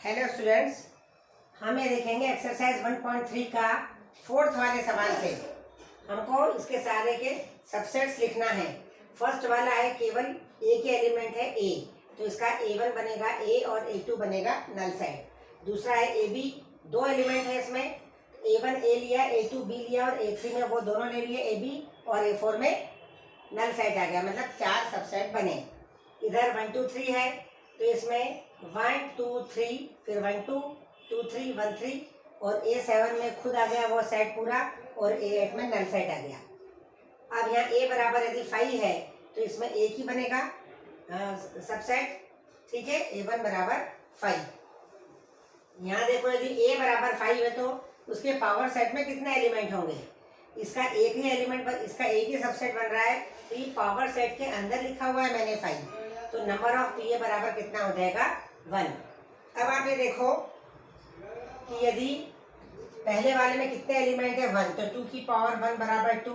Hello students, हम ये देखेंगे एक्सरसाइज 1.3 का फोर्थ वाले सवाल से। हमको इसके सारे के सबसेट्स लिखना है। फर्स्ट वाला है केवल ए के एलिमेंट है ए, तो इसका A1 बनेगा ए और A2 बनेगा नल साइड। दूसरा है AB, दो एलिमेंट है इसमें, A1 ए लिया, A2 B लिया और A3 में वो दोनों ले लिए AB और A4 में नल साइड आ गया, मतलब 4 सबसेट बने। इधर 1 2 3 है तो इसमें 1 2 3 फिर 1 2 2 3 1 3 और A7 में खुद आ गया वो सेट पूरा और A8 में नल साइड आ गया। अब यहाँ A बराबर यदि 5 है तो इसमें एक ही बनेगा सबसेट, ठीक है, A1 बराबर 5। यहाँ देखो यदि A बराबर 5 है तो उसके पावर सेट में कितने एलिमेंट होंगे? इसका एक ही एलिमेंट पर इसका एक ही सबसेट बन रहा है, तो ये पावर सेट के अंदर लिखा हुआ है मैंने 5, तो नंबर ऑफ पी बराबर कितना हो जाएगा 1। अब आप ये देखो कि यदि पहले वाले में कितने एलिमेंट है 1, तो 2 की पावर 1 बराबर 2,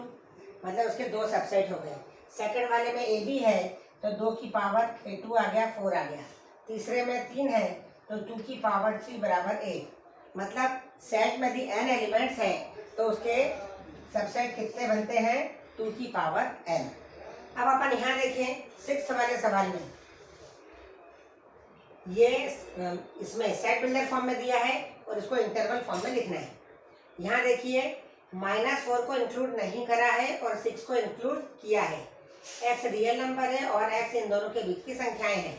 मतलब उसके दो सबसेट हो गए। सेकंड वाले में ए बी है तो 2 की पावर 2 आ गया, 4 आ गया। तीसरे में 3 है तो 2 की पावर 3 बराबर 8, मतलब सेट में यदि n एलिमेंट्स हैं तो उसके सबसेट कितने बनते हैं 2 की पावर n। अब अपन यहाँ देखें 6 वाले सवाल में, ये इसमें सेट बिल्डर फॉर्म में दिया है और इसको इंटरवल फॉर्म में लिखना है। यहाँ देखिए -4 को इंक्लूड नहीं करा है और 6 को इंक्लूड किया है। x रियल नंबर है और x इन दोनों के बीच की संख्याएं हैं।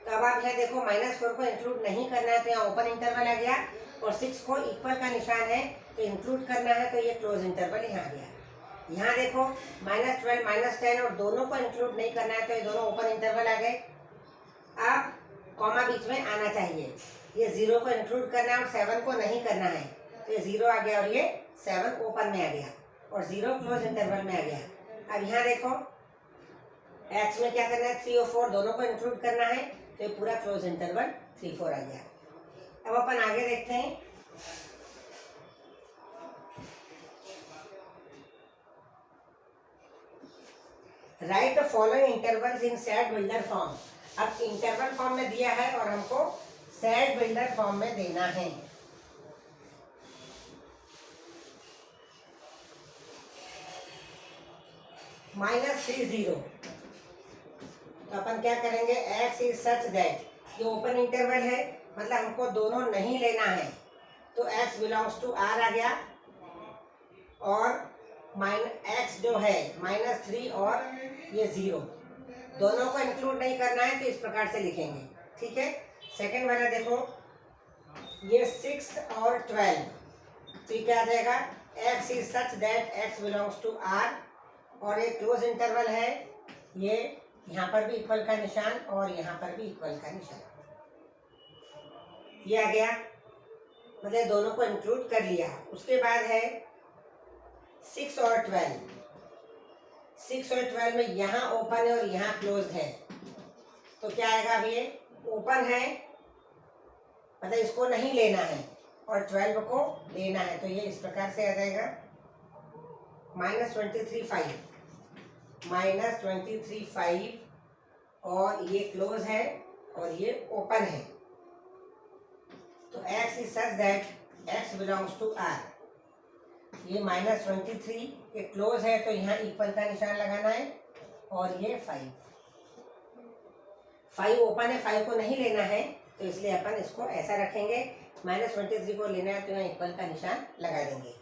तो अब आप यहाँ देखो -4 को इंक्लूड नहीं करना है तो यहाँ ओपन इंटरवल आ गया और 6 को इक्वल का निशान है तो इंक्लूड करना है तो ये क्लोज इंटरवल यहाँ आ गया। यहाँ देखो -12 -10 और दोनों को इंक्लूड नहीं करना है तो ये दोनों ओपन इंटरवल आ गए। अब कॉमा बीच में आना चाहिए, ये 0 को इंक्लूड करना है और 7 को नहीं करना है, तो ये 0 आ गया और ये 7 ओपन में आ गया और 0 क्लोज इंटरवल में आ गया। अब यहाँ देखो x में क्या करना है 3 और 4 दोनों को इंक्लूड करना है तो ये पूरा क्लोज इंटरवल 3 4 आ गया। अब अपन आगे देखते हैं। Right the following intervals in set builder form. अब इंटरवल फॉर्म में दिया है और हमको सेट बिल्डर फॉर्म में देना है। -3 0, तो अपन क्या करेंगे x इज सच दैट, ये ओपन इंटरवल है मतलब हमको दोनों नहीं लेना है, तो x बिलोंग्स टू r आ गया और x जो है -3 और ये 0 दोनों को इंक्लूड नहीं करना है तो इस प्रकार से लिखेंगे, ठीक है। सेकंड वाला देखो ये 6 और 12, तो ये क्या आ जाएगा x is such that x belongs to r और ये क्लोज इंटरवल है, ये यहाँ पर भी इक्वल का निशान और यहाँ पर भी इक्वल का निशान, ये आ गया, मतलब दोनों को इंक्लूड कर लिया। उसके बाद है 6 और 12, 6 और 12 में यहाँ ओपन है और यहाँ क्लोज है, तो क्या आएगा, अब ये ओपन है मतलब इसको नहीं लेना है और 12 को लेना है, तो ये इस प्रकार से आ जाएगा -23 5 और ये क्लोज है और ये ओपन है, तो x is such that x belongs to r। ये -23 ये क्लोज है तो यहाँ इक्वल का निशान लगाना है और ये 5 ओपन है, 5 को नहीं लेना है तो इसलिए अपन इसको ऐसा रखेंगे, -23 को लेना है तो यहाँ इक्वल का निशान लगा देंगे।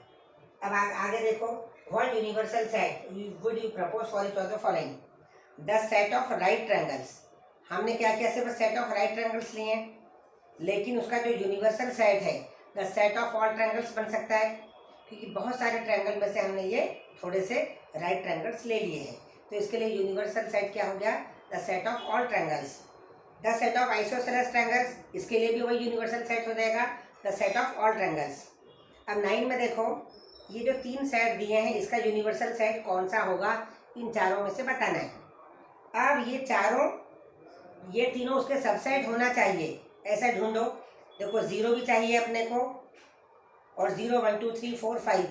अब आगे देखो, what universal set would you propose for each of the following? The set of right triangles. हमने क्या किया, सिर्फ सेट ऑफ राइट ट्रायंगल्स लिए हैं, लेकिन उसका जो यूनिवर्सल सेट है the set of all triangles बन सकता है, क्योंकि बहुत सारे ट्रायंगल में से हमने ये थोड़े से राइट ट्रायंगल्स ले लिए हैं, तो इसके लिए यूनिवर्सल सेट क्या हो गया, the set of all triangles. The set of isosceles triangles, इसके लिए भी वही यूनिवर्सल सेट हो जाएगा, the set of all triangles. अब 9 में देखो ये जो 3 सेट दिए हैं इसका यूनिवर्सल सेट कौन सा होगा, इन चारों में से बताना है। अब ये तीनों उसके सबसेट होना चाहिए, ऐसा ढूंढो। देखो 0 भी चाहिए अपने को और 0 1 2 3 4 5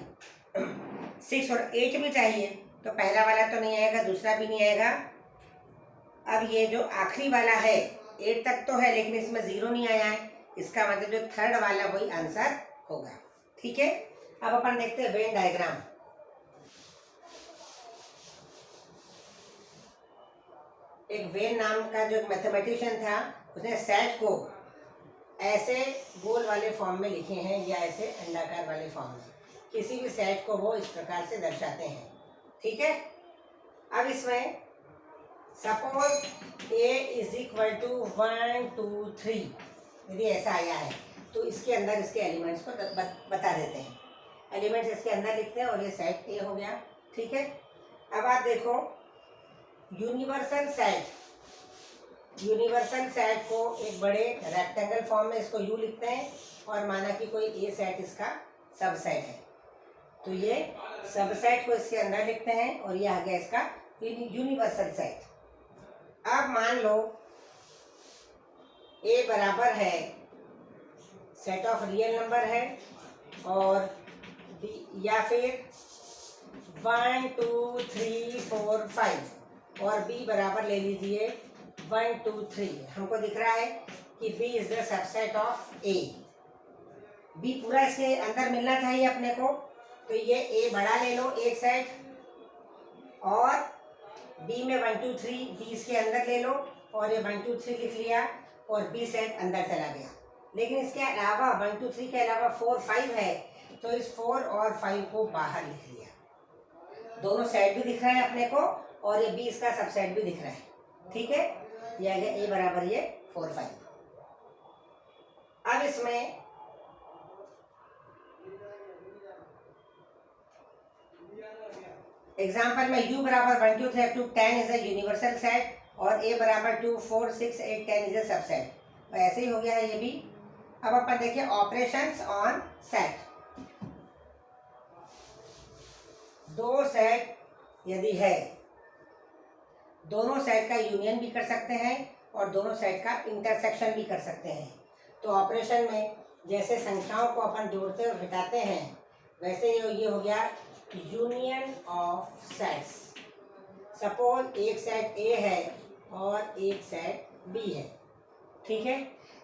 6 और 8 भी चाहिए, तो पहला वाला तो नहीं आएगा, दूसरा भी नहीं आएगा। अब ये जो आखिरी वाला है 8 तक तो है लेकिन इसमें 0 नहीं आया है, इसका मतलब जो थर्ड वाला वही आंसर होगा। ठीक है, अब अपन देखते हैं वेन डायग्राम। एक वेन नाम का जो मैथमेटिशियन था, उसने सेट को ऐसे गोल वाले फॉर्म में लिखे हैं या ऐसे अंडाकार वाले फॉर्म में। किसी भी सेट को वो इस प्रकार से दर्शाते हैं। ठीक है, अब इसमें suppose A is equal to 1 2 3, यदि ऐसा आया है तो इसके अंदर इसके एलिमेंट्स को बता देते हैं। एलिमेंट्स इसके अंदर लिखते हैं और ये सेट A हो गया। ठीक है, अब आप देखो यूनिवर्सल सेट को एक बड़े रेक्टेंगल फॉर्म में इसको U लिखते हैं और माना कि कोई A सेट इसका सबसेट है, तो ये सबसेट को इसके अंदर लिखते हैं और ये आ गया इसका यूनिवर्सल सेट। अब मान लो A बराबर है सेट ऑफ रियल नंबर है और B, या फिर 1 2 3 4 5 और B बराबर ले लीजिए 1 2 3। हमको दिख रहा है कि B is the subset of A। B पूरा इसके अंदर मिलना चाहिए अपने को, तो ये A बड़ा ले लो एक सेट और B में 1 2 3 B इसके अंदर ले लो और ये 1 2 3 लिख लिया और B सेट अंदर चला गया। लेकिन इसके अलावा 1 2 3 के अलावा 4 5 है, तो इस 4 और 5 को बाहर लिख लिया। दोनों सेट भी दिख रहा है अपने को और ये B इसका सबसेट भी दिख रहा है। ठीक है, ये आ गया A बराबर ये 4 5। अब इसमें एग्जाम्पल में U बराबर 1 2 3 up to 10 is a universal set और A बराबर 2 4 6 8 10 इज अ सबसेट। तो ऐसे ही हो गया है ये भी। अब अपन देखिए ऑपरेशंस ऑन सेट। दो सेट यदि है, दोनों सेट का यूनियन भी कर सकते हैं और दोनों सेट का इंटरसेक्शन भी कर सकते हैं। तो ऑपरेशन में जैसे संख्याओं को अपन जोड़ते और घटाते हैं, वैसे ये हो गया यूनियन ऑफ सेट्स। सपोज एक सेट A है और एक सेट B है। ठीक है,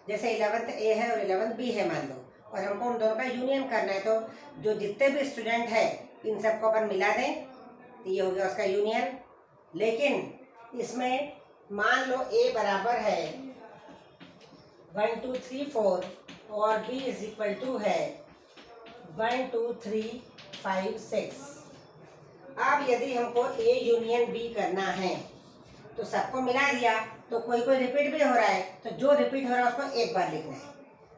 जैसे 11th A है और 11th B है मान लो, और हमको उन दोनों का यूनियन करना है, तो जो जितने भी स्टूडेंट है इन सबको अपन मिला दें, तो ये हो गया उसका यूनियन। लेकिन इसमें मान लो A बराबर है 1 2 3 4 और B इज इक्वल टू है 1 2 3 5 6। अब यदि हमको A यूनियन B करना है तो सबको मिला दिया, तो कोई कोई रिपीट भी हो रहा है, तो जो रिपीट हो रहा है उसको एक बार लिखना है,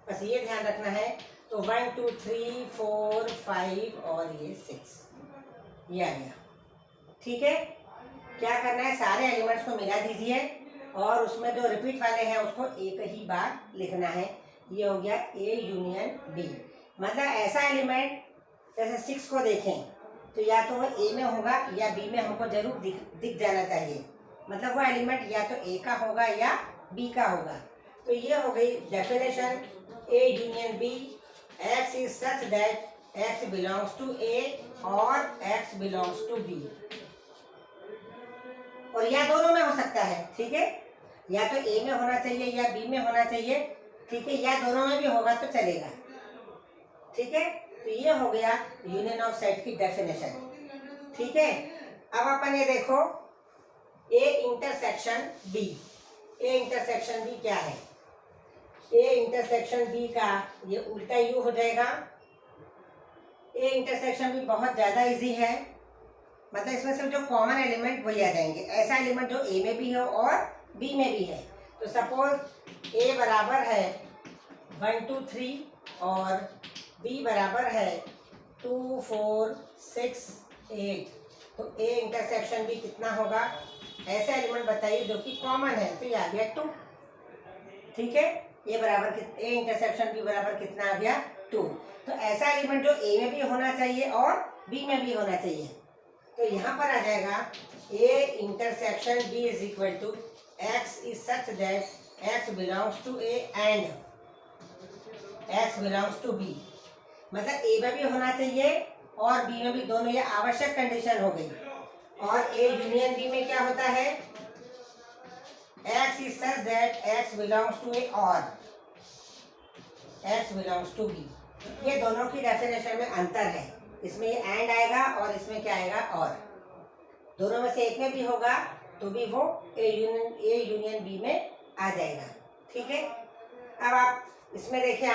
बस ये ध्यान रखना है। तो 1 2 3 4 5 और ये 6 ये आ गया। ठीक है, क्या करना है, सारे एलिमेंट्स को मिला दीजिए और उसमें जो रिपीट वाले हैं उसको एक ही बार लिखना है। ये हो गया A यूनियन B। मतलब ऐसा एलिमेंट जैसे 6 को देखें तो या तो वो A में होगा या B में हमको जरूर दिख जाना चाहिए। मतलब वो एलिमेंट या तो A का होगा या B का होगा। तो ये हो गई definition A union B। X is such that X belongs to A और X बिलोंग्स टू B, और या दोनों में हो सकता है। ठीक है, या तो A में होना चाहिए या B में होना चाहिए। ठीक है, या दोनों में भी होगा तो चलेगा। ठीक है, तो ये हो गया यूनियन ऑफ सेट की डेफिनेशन। ठीक है, अब अपन ये देखो A intersection B। A intersection B क्या है? A इंटरसेक्शन B का ये उल्टा U हो जाएगा। A इंटरसेक्शन B बहुत ज़्यादा इजी है, मतलब इसमें सिर्फ जो कॉमन एलिमेंट वही आ जाएंगे। ऐसा एलिमेंट जो A में भी हो और B में भी है। तो सपोज A बराबर है 1 2 3 और B बराबर है 2 4 6 8, तो A इंटरसेक्शन B कितना होगा? ऐसा एलिमेंट बताइए जो कि कॉमन है, तो ये आ गया 2। ठीक है, ये बराबर A इंटरसेक्शन B बराबर कितना आ गया? 2। तो ऐसा एलिमेंट जो A में भी होना चाहिए और B में भी होना चाहिए, तो यहाँ पर आ जाएगा A intersection B is equal to X is such that X belongs to A and X belongs to B। मतलब A में भी होना चाहिए और B में भी, दोनों ये आवश्यक कंडीशन हो गई। और A यूनियन B में क्या होता है? X is such that X belongs to A और एक्स बिलोंग्स टू बी। ये दोनों की डेफिनेशन में अंतर है, इसमें ये एंड आएगा और इसमें क्या आएगा और। दोनों में से एक में भी होगा तो भी वो ए यूनियन बी में आ जाएगा। ठीक है, अब आप इसमें देखिए